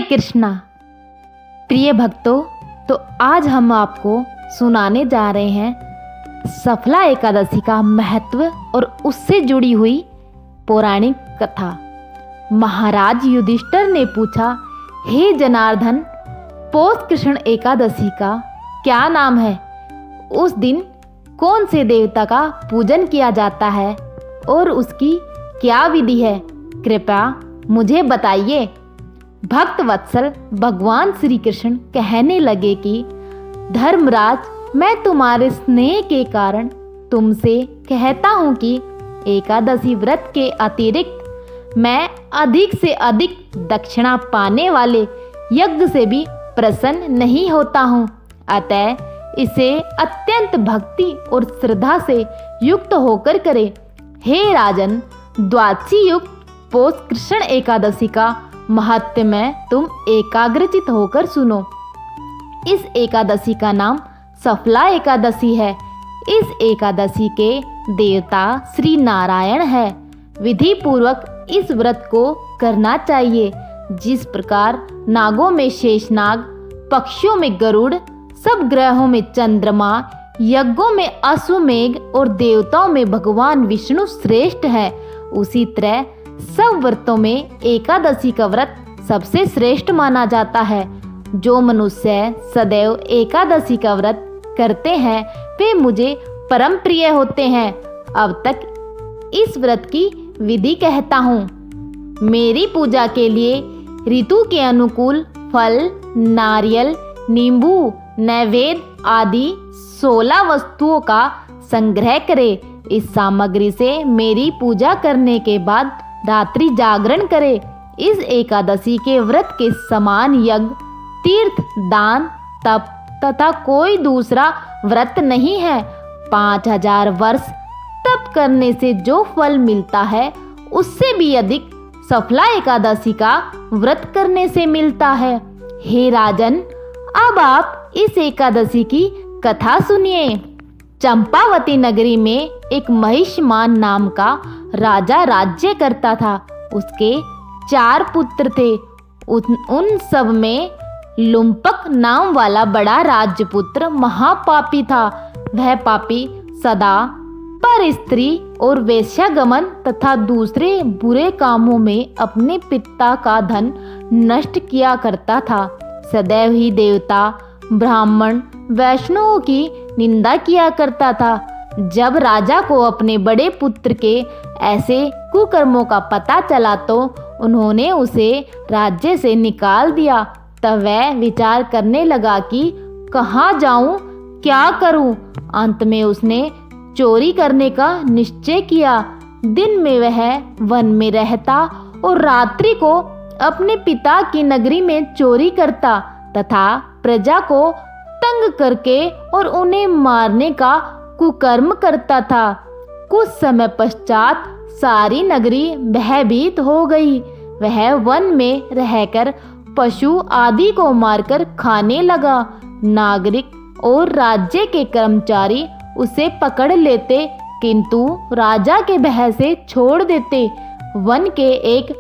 कृष्णा। प्रिय भक्तों, तो आज हम आपको सुनाने जा रहे हैं सफला एकादशी का महत्व और उससे जुड़ी हुई पौराणिक कथा। महाराज युधिष्ठिर ने पूछा, हे जनार्दन, पौष कृष्ण एकादशी का क्या नाम है? उस दिन कौन से देवता का पूजन किया जाता है और उसकी क्या विधि है? कृपया मुझे बताइए। भक्त वत्सल भगवान श्री कृष्ण कहने लगे कि धर्मराज, मैं तुम्हारे स्नेह के कारण तुमसे कहता हूँ कि एकादशी व्रत के अतिरिक्त मैं अधिक से अधिक दक्षिणा पाने वाले यज्ञ से भी प्रसन्न नहीं होता हूँ। अतः इसे अत्यंत भक्ति और श्रद्धा से युक्त होकर करे। हे राजन, द्वादशी युक्त पौष कृष्ण एकादशी का महत्व में तुम एकाग्रचित होकर सुनो। इस एकादशी का नाम सफला एकादशी है। इस एकादशी के देवता श्री नारायण है। विधि पूर्वक इस व्रत को करना चाहिए। जिस प्रकार नागों में शेषनाग, पक्षियों में गरुड़, सब ग्रहों में चंद्रमा, यज्ञों में अश्वमेघ और देवताओं में भगवान विष्णु श्रेष्ठ है, उसी तरह सब व्रतों में एकादशी का व्रत सबसे श्रेष्ठ माना जाता है। जो मनुष्य सदैव एकादशी का व्रत करते हैं वे मुझे परम प्रिय होते हैं। अब तक इस व्रत की विधि कहता हूँ। मेरी पूजा के लिए ऋतु के अनुकूल फल, नारियल, नींबू, नैवेद्य आदि 16 वस्तुओं का संग्रह करे। इस सामग्री से मेरी पूजा करने के बाद रात्रि जागरण करे। इस एकादशी के व्रत के समान यज्ञ, तीर्थ, दान, तप तथा कोई दूसरा व्रत नहीं है। 5000 वर्ष तप करने से जो फल मिलता है उससे भी अधिक सफला एकादशी का व्रत करने से मिलता है। हे राजन, अब आप इस एकादशी की कथा सुनिए। चंपावती नगरी में एक महिषमान नाम का राजा राज्य करता था। उसके 4 पुत्र थे। उन सब में लुम्पक नाम वाला बड़ा राजपुत्र महापापी था। वह पापी सदा पर स्त्री और वेश्यागमन तथा दूसरे बुरे कामों में अपने पिता का धन नष्ट किया करता था। सदैव ही देवता, ब्राह्मण, वैष्णवों की निंदा किया करता था। जब राजा को अपने बड़े पुत्र के ऐसे कुकर्मों का पता चला तो उन्होंने उसे राज्य से निकाल दिया। तब वह विचार करने लगा कि कहाँ जाऊं, क्या करूं। अंत में उसने चोरी करने का निश्चय किया। दिन में वह वन में रहता और रात्रि को अपने पिता की नगरी में चोरी करता तथा प्रजा को तंग करके और उन्हें मारने का कुकर्म करता था। कुछ समय पश्चात सारी नगरी भयभीत हो गई। वह वन में रहकर पशु आदि को मारकर खाने लगा। नागरिक और राज्य के कर्मचारी उसे पकड़ लेते किंतु राजा के भय से छोड़ देते। वन के एक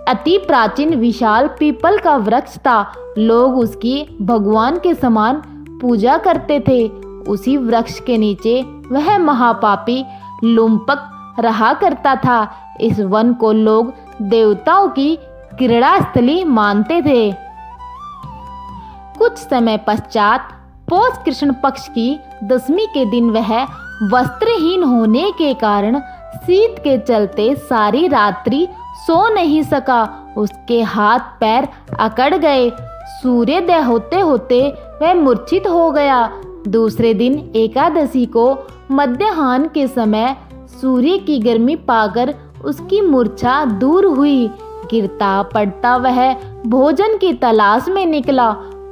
अति प्राचीन विशाल पीपल का वृक्ष था। लोग उसकी भगवान के समान पूजा करते थे। उसी वृक्ष के नीचे वह महापापी लुम्पक रहा करता था। इस वन को लोग देवताओं की क्रीड़ा स्थली मानते थे। कुछ समय पश्चात पौष कृष्ण पक्ष की दशमी के दिन वह वस्त्रहीन होने के कारण शीत के चलते सारी रात्रि सो नहीं सका। उसके हाथ पैर अकड़ गए। सूर्योदय होते होते वह मूर्छित हो गया। दूसरे दिन एकादशी को मध्याह्न के समय सूर्य की गर्मी पाकर उसकी मूर्छा दूर हुई। गिरता पड़ता वह भोजन की तलाश में निकला।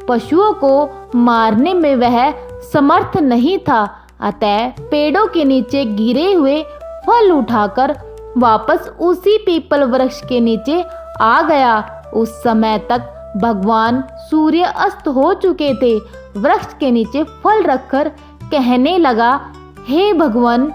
पशुओं को मारने में वह समर्थ नहीं था। अतः पेड़ों के नीचे गिरे हुए फल उठाकर वापस उसी पीपल वृक्ष के नीचे आ गया। उस समय तक भगवान सूर्य अस्त हो चुके थे। वृक्ष के नीचे फल रखकर कहने लगा, हे भगवान,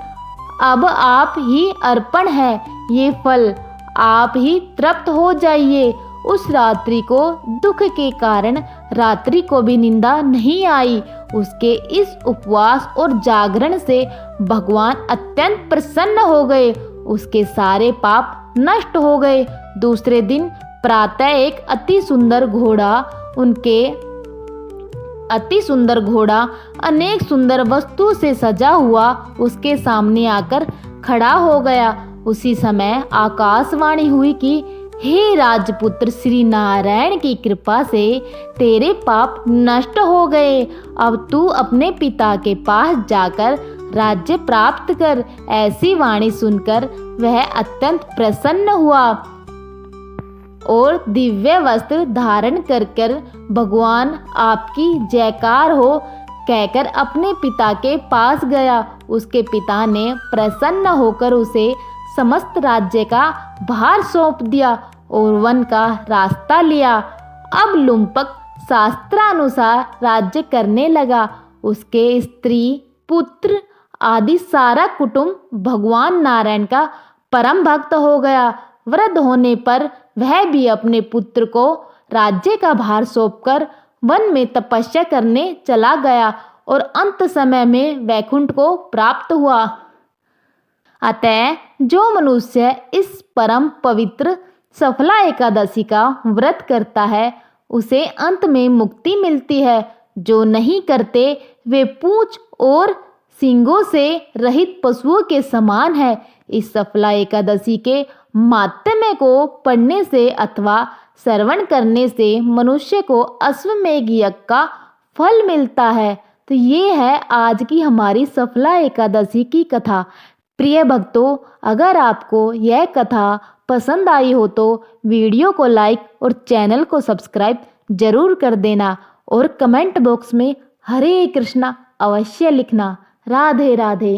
अब आप ही अर्पण है। ये फल आप ही तृप्त हो जाइए। उस रात्रि को दुख के कारण रात्रि को भी निंदा नहीं आई। उसके इस उपवास और जागरण से भगवान अत्यंत प्रसन्न हो गए। उसके सारे पाप नष्ट हो गए। दूसरे दिन प्रातः एक अति सुंदर घोड़ा अनेक सुंदर वस्तु से सजा हुआ उसके सामने आकर खड़ा हो गया। उसी समय आकाशवाणी हुई कि हे राजपुत्र, श्री नारायण की कृपा से तेरे पाप नष्ट हो गए। अब तू अपने पिता के पास जाकर राज्य प्राप्त कर। ऐसी वाणी सुनकर वह अत्यंत प्रसन्न हुआ और दिव्य वस्त्र धारण कर भगवान आपकी जयकार हो कहकर अपने पिता के पास गया। उसके पिता ने प्रसन्न होकर उसे समस्त राज्य का भार सौंप दिया और वन का रास्ता लिया। अब लुम्पक शास्त्रानुसार राज्य करने लगा। उसके स्त्री, पुत्र आदि सारा कुटुंब भगवान नारायण का परम भक्त हो गया। वृद्ध होने पर वह भी अपने पुत्र को राज्य का भार सौंपकर वन में तपस्या करने चला गया और अंत समय में वैकुंठ को प्राप्त हुआ। अतः जो मनुष्य इस परम पवित्र सफला एकादशी का व्रत करता है उसे अंत में मुक्ति मिलती है। जो नहीं करते वे पूंछ और सींगों से रहित पशुओं के समान है। इस सफला एकादशी के माहात्म्य को पढ़ने से अथवा श्रवण करने से मनुष्य को अश्वमेध यज्ञ का फल मिलता है। तो ये है आज की हमारी सफला एकादशी की कथा। प्रिय भक्तों, अगर आपको यह कथा पसंद आई हो तो वीडियो को लाइक और चैनल को सब्सक्राइब जरूर कर देना और कमेंट बॉक्स में हरे कृष्णा अवश्य लिखना। राधे राधे।